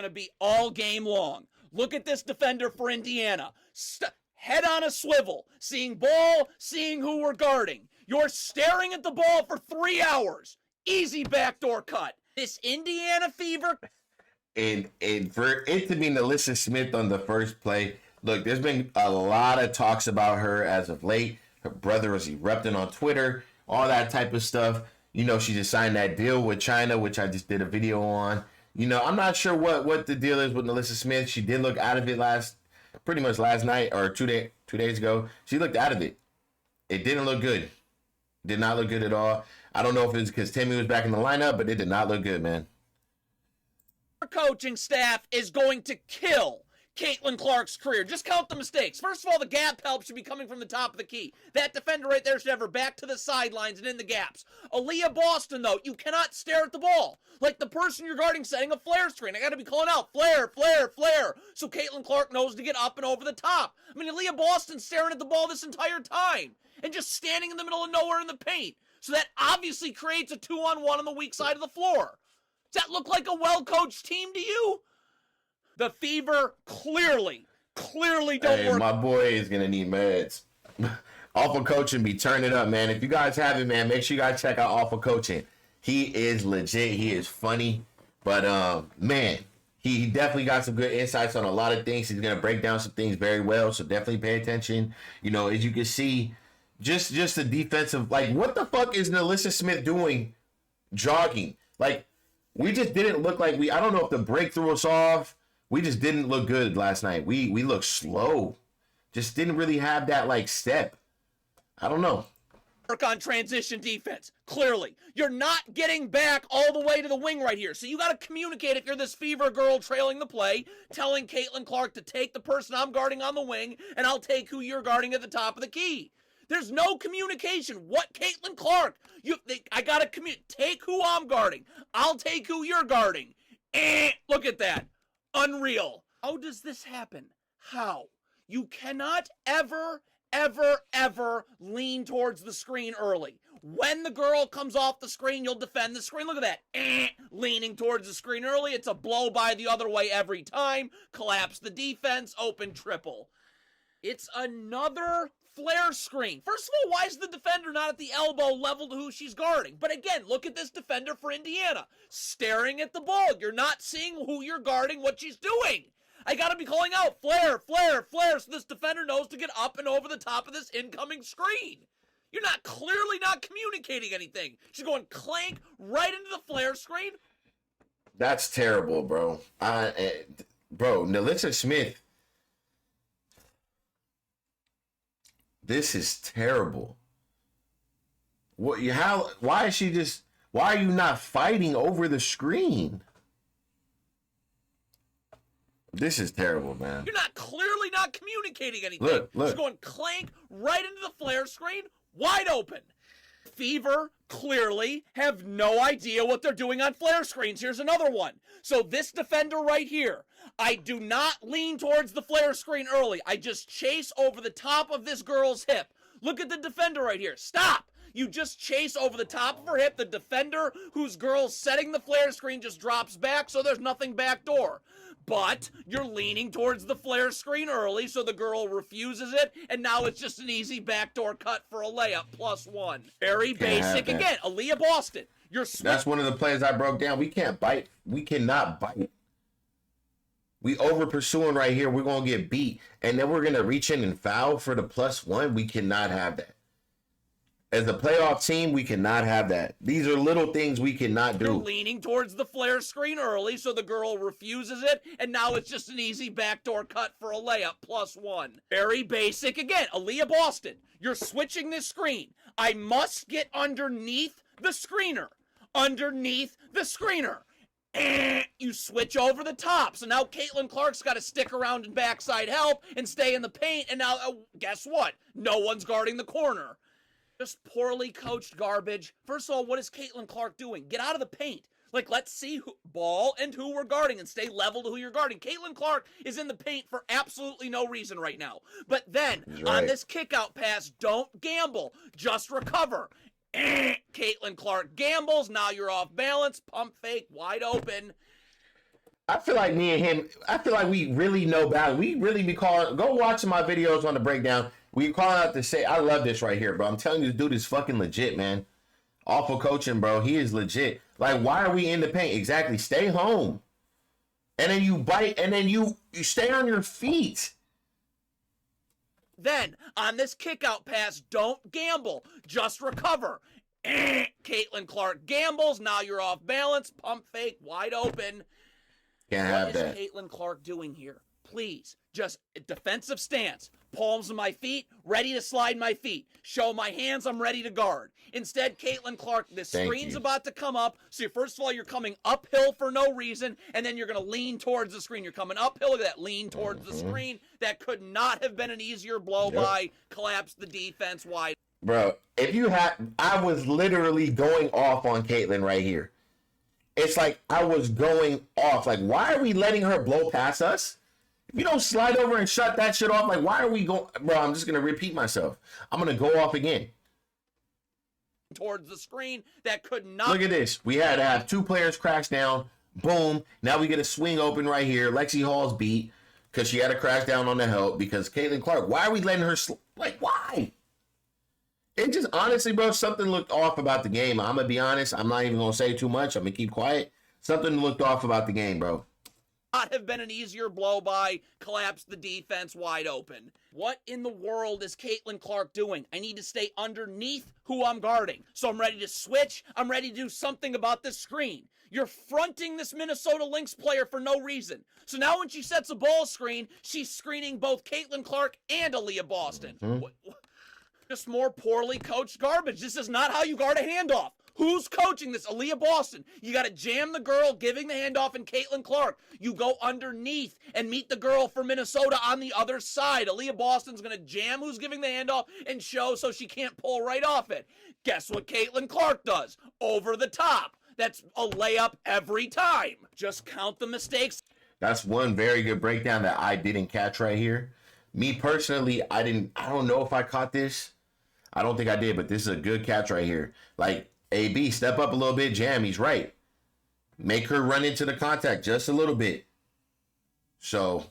Going to be all game long. Look at this defender for Indiana. Head on a swivel, seeing ball, seeing who we're guarding. You're staring at the ball for 3 hours. Easy backdoor cut. This Indiana fever. And for it to be Nellisa Smith on the first play, look, there's been a lot of talks about her as of late. Her brother is erupting on Twitter, all that type of stuff. You know, she just signed that deal with China, which I just did a video on. You know, I'm not sure what the deal is with Nellisa Smith. She did look out of it pretty much last night or 2 days ago. She looked out of it. It didn't look good. Did not look good at all. I don't know if it's because Timmy was back in the lineup, but it did not look good, man. Our coaching staff is going to kill Caitlin Clark's career. Just count the mistakes. First of all, the gap help should be coming from the top of the key. That defender right there should have her back to the sidelines and in the gaps. Aaliyah Boston, though, you cannot stare at the ball. Like the person you're guarding setting a flare screen. I got to be calling out, flare, flare, flare. So Caitlin Clark knows to get up and over the top. I mean, Aaliyah Boston's staring at the ball this entire time. And just standing in the middle of nowhere in the paint. So that obviously creates a 2-on-1 on the weak side of the floor. Does that look like a well-coached team to you? The Fever clearly don't work. My boy is going to need meds. Awful Coaching be turning up, man. If you guys haven't, man, make sure you guys check out Awful Coaching. He is legit. He is funny. But, man, he definitely got some good insights on a lot of things. He's going to break down some things very well, so definitely pay attention. You know, as you can see, just the defensive, like, what the fuck is Nellisa Smith doing jogging? Like, we just didn't look like I don't know if the breakthrough was off. We just didn't look good last night. We looked slow. Just didn't really have that, like, step. I don't know. Work on transition defense. Clearly. You're not getting back all the way to the wing right here. So you got to communicate if you're this Fever girl trailing the play, telling Caitlin Clark to take the person I'm guarding on the wing, and I'll take who you're guarding at the top of the key. There's no communication. What, Caitlin Clark? I got to take who I'm guarding. I'll take who you're guarding. Look at that. Unreal. How does this happen? How? You cannot ever lean towards the screen early. When the girl comes off the screen, you'll defend the screen. Look at that. Leaning towards the screen early. It's a blow by the other way every time. Collapse the defense. Open triple. It's another flare screen. First of all, why is the defender not at the elbow level to who she's guarding? But again, look at this defender for Indiana. Staring at the ball. You're not seeing who you're guarding, what she's doing. I gotta be calling out flare, flare, flare, so this defender knows to get up and over the top of this incoming screen. You're clearly not communicating anything. She's going clank right into the flare screen. That's terrible, bro. Bro, Nellisa Smith. This is terrible. Why are you not fighting over the screen? This is terrible, man. You're clearly not communicating anything. Look. She's going clank right into the flare screen, wide open. Fever clearly have no idea what they're doing on flare screens. Here's another one. So this defender right here, I do not lean towards the flare screen early. I just chase over the top of this girl's hip. Look at the defender right here. Stop. You just chase over the top of her hip. The defender whose girl's setting the flare screen just drops back, so there's nothing backdoor. But you're leaning towards the flare screen early, so the girl refuses it, and now it's just an easy backdoor cut for a layup, +1. Very basic. Again, Aaliyah Boston. That's one of the plays I broke down. We can't bite. We cannot bite. We over pursuing right here. We're going to get beat, and then we're going to reach in and foul for the +1. We cannot have that. As a playoff team, we cannot have that. These are little things we cannot do. You're leaning towards the flare screen early, so the girl refuses it, and now it's just an easy backdoor cut for a layup, +1. Very basic. Again, Aaliyah Boston. You're switching this screen. I must get underneath the screener. Underneath the screener. You switch over the top. So now Caitlin Clark's got to stick around and backside help and stay in the paint, and now, guess what? No one's guarding the corner. Just poorly coached garbage. First of all, what is Caitlin Clark doing? Get out of the paint. Like, let's see who ball and who we're guarding and stay level to who you're guarding. Caitlin Clark is in the paint for absolutely no reason right now. But then, on this kick-out pass, don't gamble. Just recover. Caitlin Clark gambles. Now you're off balance. Pump fake. Wide open. I feel like me and him, I feel like we really know about it. We really be calling, go watch my videos on the breakdown. We calling out to say, I love this right here, bro. I'm telling you, this dude is fucking legit, man. Awful coaching, bro. He is legit. Like, why are we in the paint? Exactly. Stay home. And then you bite, and then you stay on your feet. Then, on this kick-out pass, don't gamble. Just recover. Caitlin Clark gambles. Now you're off balance. Pump fake. Wide open. Can't have that. What is Caitlin Clark doing here? Please, just defensive stance. Palms of my feet, ready to slide my feet. Show my hands, I'm ready to guard. Instead, Caitlin Clark, the screen's about to come up. So first of all, you're coming uphill for no reason, and then you're going to lean towards the screen. You're coming uphill, look at that, lean towards the screen. That could not have been an easier blow by. Collapse the defense wide. Bro, if you had, I was literally going off on Caitlin right here. It's like I was going off. Like, why are we letting her blow past us? If you don't slide over and shut that shit off, like, why are we going? Bro, I'm just going to repeat myself. I'm going to go off again. Towards the screen, that could not. Look at this. We had to have two players crash down. Boom. Now we get a swing open right here. Lexi Hall's beat because she had to crash down on the help because Caitlin Clark, why are we letting her, like, why? It just, honestly, bro, something looked off about the game. I'm going to be honest. I'm not even going to say too much. I'm going to keep quiet. Something looked off about the game, bro. Not have been an easier blow by. Collapse the defense wide open. What in the world is Caitlin Clark doing? I need to stay underneath who I'm guarding. So I'm ready to switch. I'm ready to do something about this screen. You're fronting this Minnesota Lynx player for no reason. So now when she sets a ball screen, she's screening both Caitlin Clark and Aaliyah Boston. Just more poorly coached garbage. This is not how you guard a handoff. Who's coaching this? Aaliyah Boston. You got to jam the girl giving the handoff and Caitlin Clark. You go underneath and meet the girl for Minnesota on the other side. Aaliyah Boston's going to jam who's giving the handoff and show so she can't pull right off it. Guess what Caitlin Clark does? Over the top. That's a layup every time. Just count the mistakes. That's one very good breakdown that I didn't catch right here. Me personally, I don't know if I caught this. I don't think I did, but this is a good catch right here. Like, AB, step up a little bit, jam. He's right. Make her run into the contact just a little bit. So,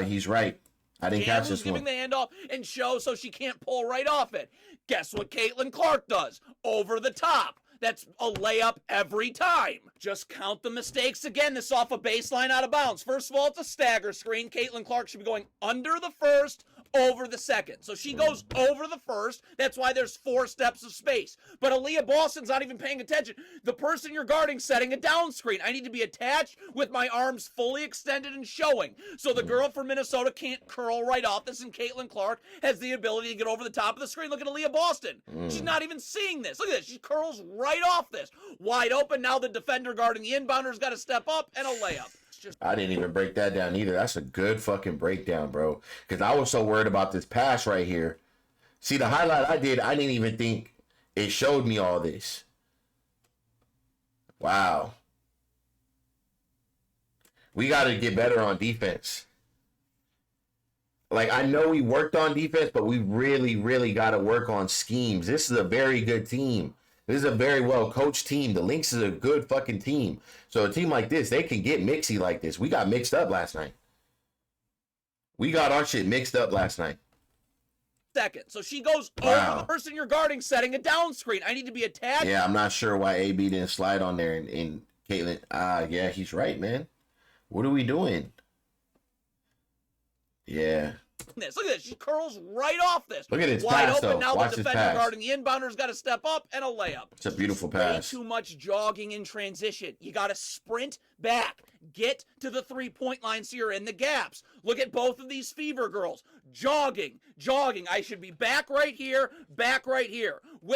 he's right. I didn't catch this one. Giving the handoff and show so she can't pull right off it. Guess what Caitlin Clark does? Over the top. That's a layup every time. Just count the mistakes again. This off a baseline out of bounds. First of all, it's a stagger screen. Caitlin Clark should be going under the first, over the second. So she goes over the first. That's why there's 4 steps of space. But Aaliyah Boston's not even paying attention. The person you're guarding setting a down screen. I need to be attached with my arms fully extended and showing. So the girl from Minnesota can't curl right off this, and Caitlin Clark has the ability to get over the top of the screen. Look at Aaliyah Boston. She's not even seeing this. Look at this. She curls right off this. Wide open. Now the defender guarding the inbounder's got to step up and a layup. I didn't even break that down either. That's a good fucking breakdown, bro. Because I was so worried about this pass right here. See, the highlight I didn't even think it showed me all this. Wow. We got to get better on defense. Like, I know we worked on defense, but we really, really got to work on schemes. This is a very good team. This is a very well-coached team. The Lynx is a good fucking team. So a team like this, they can get mixy like this. We got mixed up last night. We got our shit mixed up last night. Second. So she goes over the person you're guarding, setting a down screen. I need to be attached. Yeah, I'm not sure why AB didn't slide on there and Caitlin. Yeah, he's right, man. What are we doing? Yeah. Look at this. She curls right off this. Look at this wide pass, open. though. Now Watch the this defender pass. guarding the inbounder's got to step up and a layup. It's a beautiful Way pass. too much jogging in transition. You got to sprint back. Get to the 3-point line so you're in the gaps. Look at both of these Fever girls. Jogging. I should be back right here.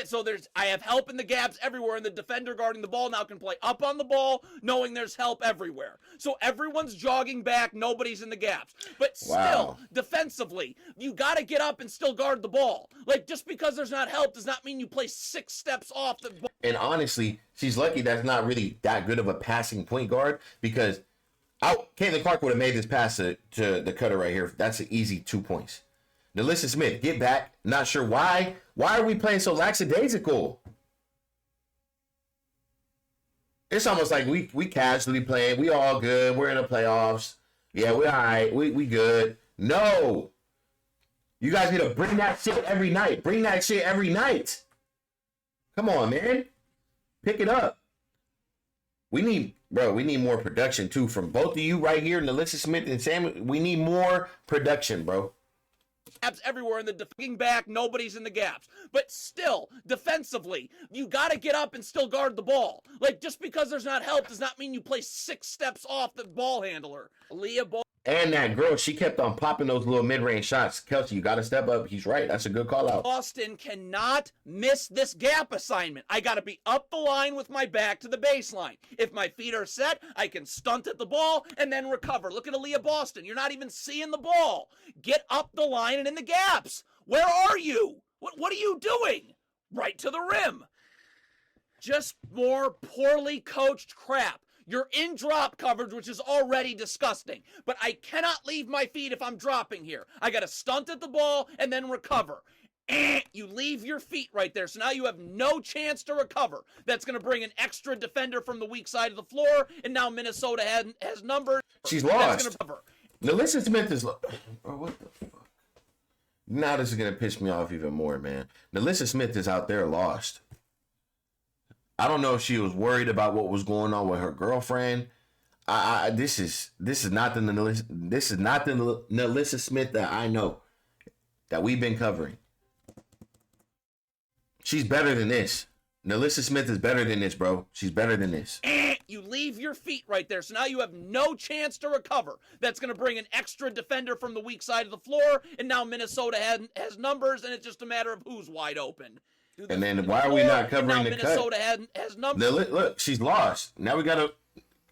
So I have help in the gaps everywhere, and the defender guarding the ball now can play up on the ball, knowing there's help everywhere. So everyone's jogging back. Nobody's in the gaps. But still, defensively, you got to get up and still guard the ball. Like, just because there's not help does not mean you play 6 steps off the ball. And honestly, she's lucky that's not really that good of a passing point guard, because Caitlin Clark would have made this pass to the cutter right here. That's an easy 2 points. Nellisa Smith, get back. Not sure why. Why are we playing so lackadaisical? It's almost like we casually playing. We all good. We're in the playoffs. Yeah, we all right. We good. No. You guys need to bring that shit every night. Bring that shit every night. Come on, man. Pick it up. We need more production too from both of you right here, Nellisa Smith and Sam. We need more production, bro. Gaps everywhere in the defending back, nobody's in the gaps. But still, defensively, you got to get up and still guard the ball. Like, just because there's not help does not mean you play 6 steps off the ball handler. And that girl, she kept on popping those little mid-range shots. Kelsey, you got to step up. He's right. That's a good call out. Boston cannot miss this gap assignment. I got to be up the line with my back to the baseline. If my feet are set, I can stunt at the ball and then recover. Look at Aaliyah Boston. You're not even seeing the ball. Get up the line and in the gaps. Where are you? What are you doing? Right to the rim. Just more poorly coached crap. You're in drop coverage, which is already disgusting. But I cannot leave my feet if I'm dropping here. I got to stunt at the ball and then recover. You leave your feet right there. So now you have no chance to recover. That's going to bring an extra defender from the weak side of the floor. And now Minnesota has numbers. She's lost. That's gonna Nellisa Smith is... Bro, what the fuck? Now this is going to piss me off even more, man. Nellisa Smith is out there lost. I don't know if she was worried about what was going on with her girlfriend. This is not the Nellisa Smith that I know, that we've been covering. She's better than this. Nellisa Smith is better than this, bro. She's better than this. You leave your feet right there. So now you have no chance to recover. That's going to bring an extra defender from the weak side of the floor. And now Minnesota has numbers, and it's just a matter of who's wide open. And then why are we not covering the Minnesota cut? has numbers. Look, she's lost. Now we got to,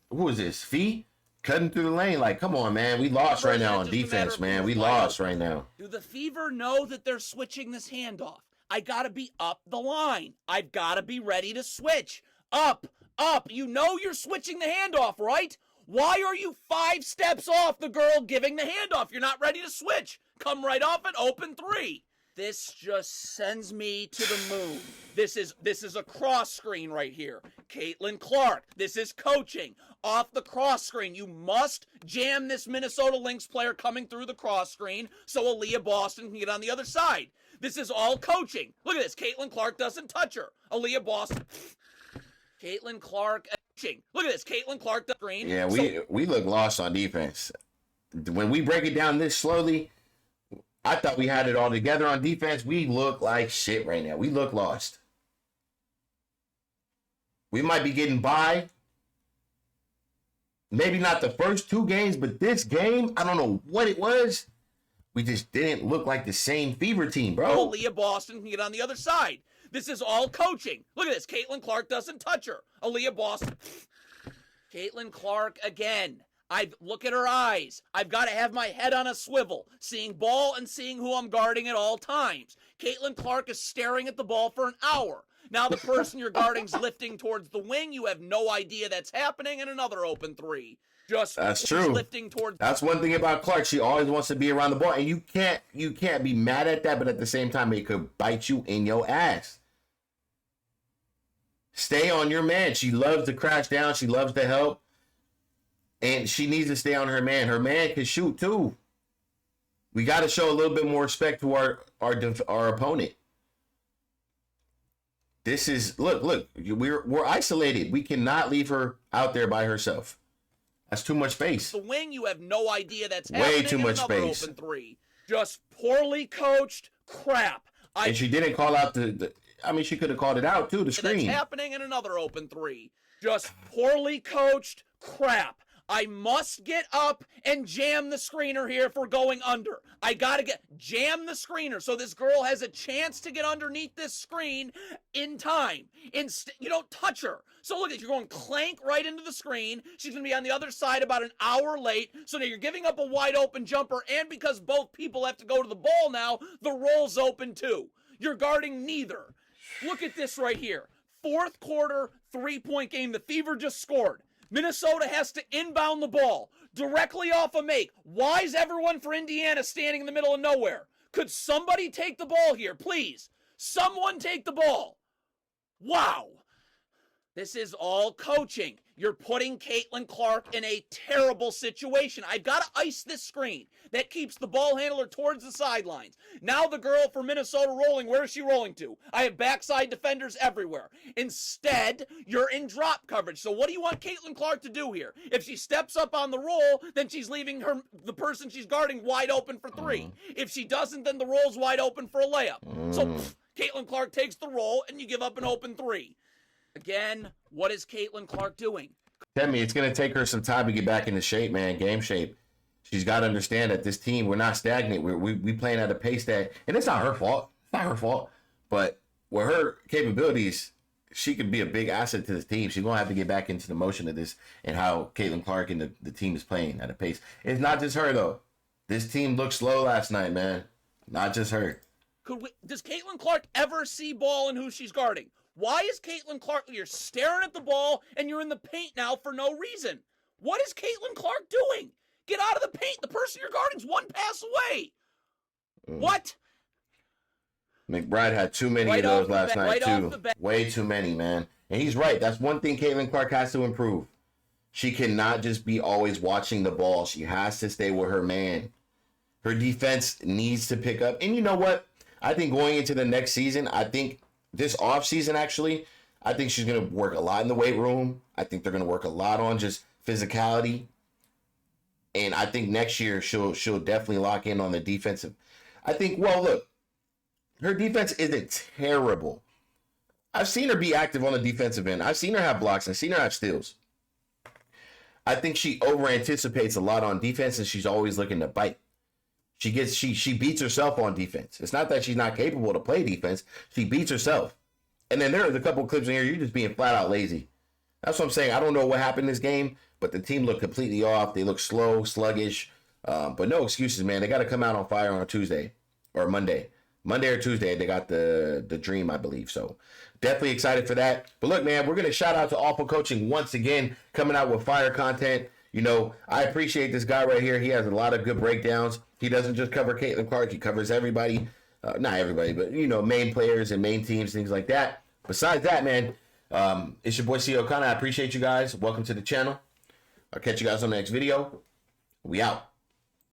who is this? Fee? Cutting through the lane. Like, come on, man. We lost right now on defense, man. We lost right now. Do the Fever know that they're switching this handoff? I got to be up the line. I've got to be ready to switch. Up. You know you're switching the handoff, right? Why are you 5 steps off the girl giving the handoff? You're not ready to switch. Come right off and open 3. This just sends me to the moon. This is a cross screen right here. Caitlin Clark, this is coaching. Off the cross screen, you must jam this Minnesota Lynx player coming through the cross screen so Aaliyah Boston can get on the other side. This is all coaching. Look at this. Caitlin Clark doesn't touch her. Aaliyah Boston. Caitlin Clark coaching. Look at this. Caitlin Clark the screen. Yeah, we look lost on defense. When we break it down this slowly, I thought we had it all together on defense. We look like shit right now. We look lost. We might be getting by. Maybe not the first 2 games, but this game, I don't know what it was. We just didn't look like the same Fever team, bro. Aaliyah Boston can get on the other side. This is all coaching. Look at this. Caitlin Clark doesn't touch her. Aaliyah Boston. Caitlin Clark again. Look at her eyes. I've got to have my head on a swivel, seeing ball and seeing who I'm guarding at all times. Caitlin Clark is staring at the ball for an hour. Now the person you're guarding's lifting towards the wing. You have no idea that's happening, and another open 3. That's true. Lifting towards. That's one thing about Clark. She always wants to be around the ball, and you can't be mad at that. But at the same time, it could bite you in your ass. Stay on your man. She loves to crash down. She loves to help. And she needs to stay on her man. Her man can shoot too. We got to show a little bit more respect to our opponent. This is look. We're isolated. We cannot leave her out there by herself. That's too much space. The wing, you have no idea that's way happening. Too much space. Open 3. Just poorly coached crap. And she didn't call out she could have called it out too. The screen. That's happening in another open 3. Just poorly coached crap. I must get up and jam the screener here if we're going under. I gotta jam the screener so this girl has a chance to get underneath this screen in time. You don't touch her. So look at you're going clank right into the screen. She's gonna be on the other side about an hour late. So now you're giving up a wide open jumper, and because both people have to go to the ball now, the roll's open too. You're guarding neither. Look at this right here. 4th quarter 3-point game. The Fever just scored. Minnesota has to inbound the ball directly off a make. Why is everyone for Indiana standing in the middle of nowhere? Could somebody take the ball here, please? Someone take the ball. Wow. This is all coaching. You're putting Caitlin Clark in a terrible situation. I've got to ice this screen. That keeps the ball handler towards the sidelines. Now the girl for Minnesota rolling. Where is she rolling to? I have backside defenders everywhere. Instead, you're in drop coverage. So what do you want Caitlin Clark to do here? If she steps up on the roll, then she's leaving the person she's guarding wide open for three. If she doesn't, then the roll's wide open for a layup. So Caitlin Clark takes the roll, and you give up an open three. Again, what is Caitlin Clark doing? Tell me, it's going to take her some time to get back into shape, man, game shape. She's got to understand that this team, we're not stagnant. We playing at a pace that, and it's not her fault. It's not her fault. But with her capabilities, she could be a big asset to this team. She's going to have to get back into the motion of this and how Caitlin Clark and the team is playing at a pace. It's not just her, though. This team looked slow last night, man. Not just her. Does Caitlin Clark ever see ball in who she's guarding? Why is Caitlin Clark, you're staring at the ball and you're in the paint now for no reason? What is Caitlin Clark doing? Get out of the paint. The person you're guarding is one pass away. What? McBride had too many of those last night, too. Way too many, man. And he's right. That's one thing Caitlin Clark has to improve. She cannot just be always watching the ball. She has to stay with her man. Her defense needs to pick up. And you know what? I think going into the next season, I think this offseason, actually, I think she's going to work a lot in the weight room. I think they're going to work a lot on just physicality. And I think next year she'll definitely lock in on the defensive. I think, well, look, her defense isn't terrible. I've seen her be active on the defensive end. I've seen her have blocks. I've seen her have steals. I think she over-anticipates a lot on defense, and she's always looking to bite. She beats herself on defense. It's not that she's not capable to play defense. She beats herself. And then there's a couple of clips in here, you're just being flat out lazy. That's what I'm saying. I don't know what happened in this game, but the team looked completely off. They look slow, sluggish. But no excuses, man. They got to come out on fire on Tuesday or Monday. Monday or Tuesday, they got the dream, I believe. So definitely excited for that. But look, man, we're going to shout out to Awful Coaching once again, coming out with fire content. You know, I appreciate this guy right here. He has a lot of good breakdowns. He doesn't just cover Caitlin Clark. He covers everybody. Not everybody, but, you know, main players and main teams, things like that. Besides that, man, it's your boy ceokana. I appreciate you guys. Welcome to the channel. I'll catch you guys on the next video. We out.